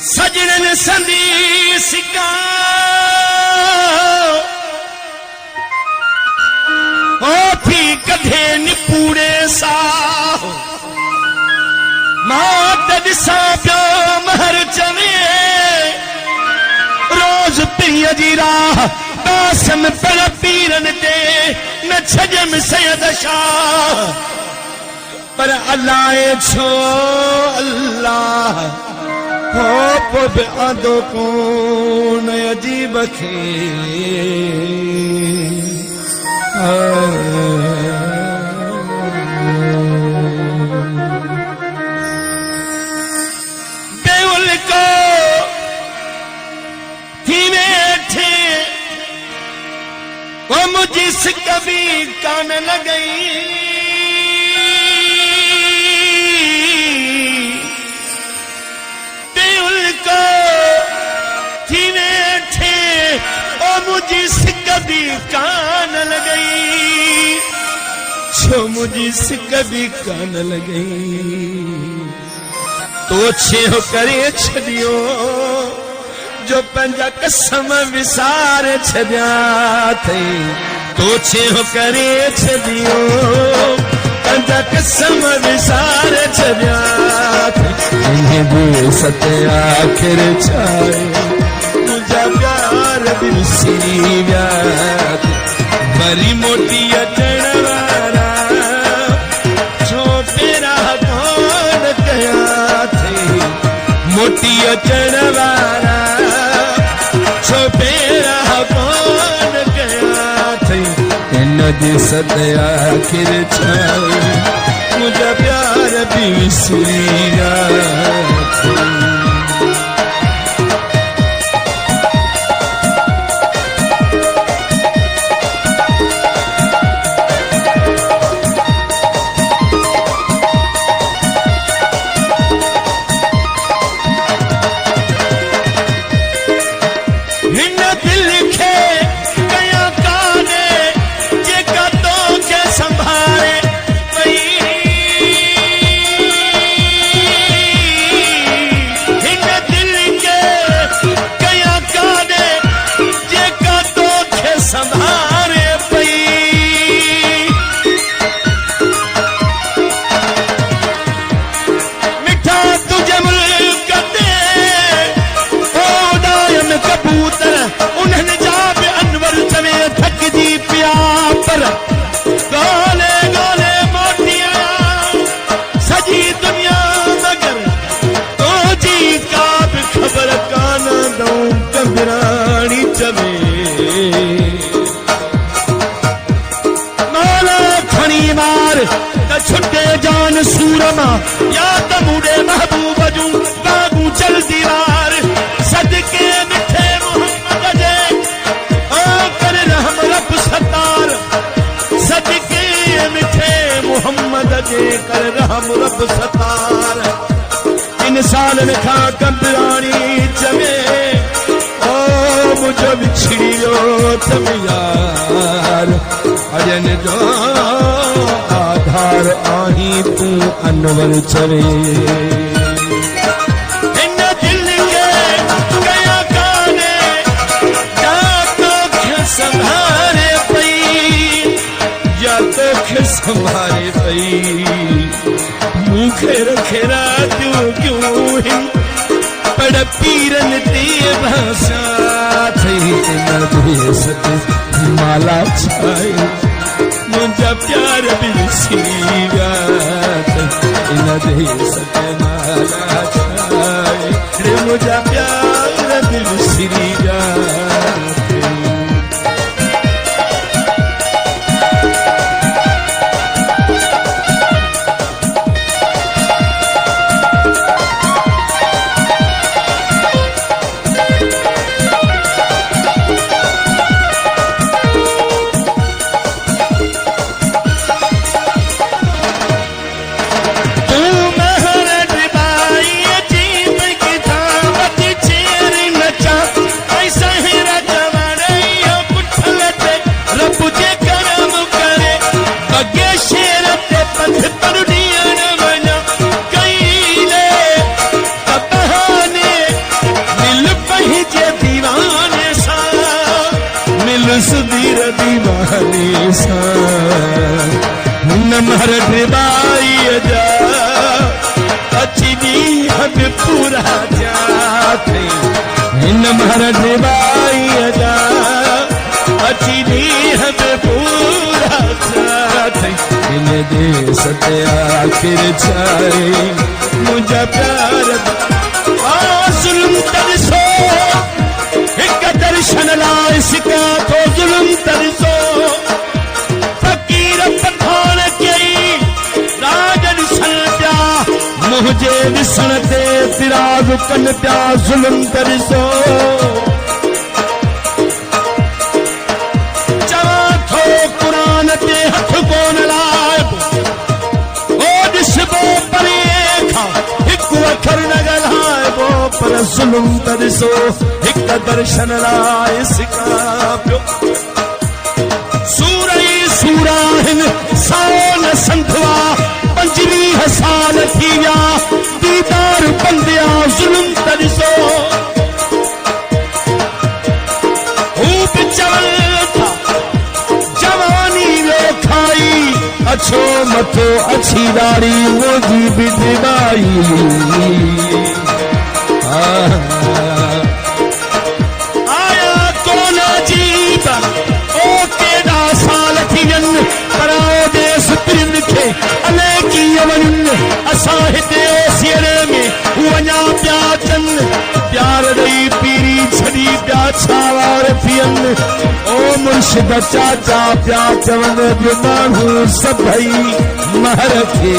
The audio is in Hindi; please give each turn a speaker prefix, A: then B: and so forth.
A: सजन संदीस का ओ थी कधे निपूड़े सा मात दिसा प्यो महर चवे रोज प्रिय जी राह दासम पर पीरन दे न छजम सैयद शाह पर अल्लाह छो अल्लाह हो पुब आदो कौन अजीब खे बेउल को थी बैठे वो मुझिस कभी कान लगई मुझिस कभी कान लगई छो मुझिस कभी कान लगई तो छे हो करे छदियो जो पंजा कसम विसार छदिया थे तो छे हो करे छदियो पंजा कसम विसार छदिया थे इन्हें भी सत्य आखिर छाए प्यार बिरसी व्यात बड़ी मोटी अचण वारा छो पेरा कौन कया थे मोटी अचण वारा छो पेरा कौन कया थे इन जे सदया आखिर छाए मुझा प्यार बिरसी व्यात छुटे जान सूरमा या तमुड़े महबूब जू बागू चल दीवार सदके मिठे मोहम्मद जे ओ कर रहम रब सतार सदके मिठे मोहम्मद जे कर रहम रब सतार इन सालन खा कंबरानी चवे ओ मुझो बिछड़ियो तम यार अजन जो आधार आही तू अनवर चवे इन दिल के गया काने या तो संभारे पई या तो संभारे पई मुखे रखेरा तू क्यों हिन पड़ पीरन ते भाषा थई न दे सत माला छाए मुझा प्यार बिरसी व्यात इन दे सके माला छाए रे मुझा प्यार बिरसी व्यात पूरा थिया थई हिन महर निभाई जा अची ॾींहं में पूरा थिया थई हिन देश ते आख़िर छाए मुंहिंजा प्यार ज़ुल्म तॾिसो हिक दर्शन लाइ सिका थो ज़ुल्म तॾिसो फ़क़ीर पठान कई राज ॾिसण पिया मुंहिंजे ॾिसण ते तिराज़ कनि पिया ज़ुल्म तॾिसो चवां थो क़ुरान ते हथ कोन लाइबो ओ ॾिसबो परे खां हिकु अखर न ॻाल्हाइबो पर ज़ुल्म तॾिसो हिक दर्शन लाइ सिका पियो सूर ई सूर आहिनि सौ न संधवा 25 साल थी विया दीदार बंदिया ज़ुल्म तॾिसो हू बि चवनि था जवानी लो खाई अछो मथो अछी दाढ़ी मुंहिंजी बि दिवाई आया कोन अजीब ओ केॾा साल थी वियनि पर देश पिन खे अले कीअं वञनि असां हिते ओसीअरे में वञा पिया अचनि प्यार ॾेई पीरी छॾी पिया छावार थियनि ओ मुर्शिद चाचा पिया चवनि जो माण्हू सभई महर खे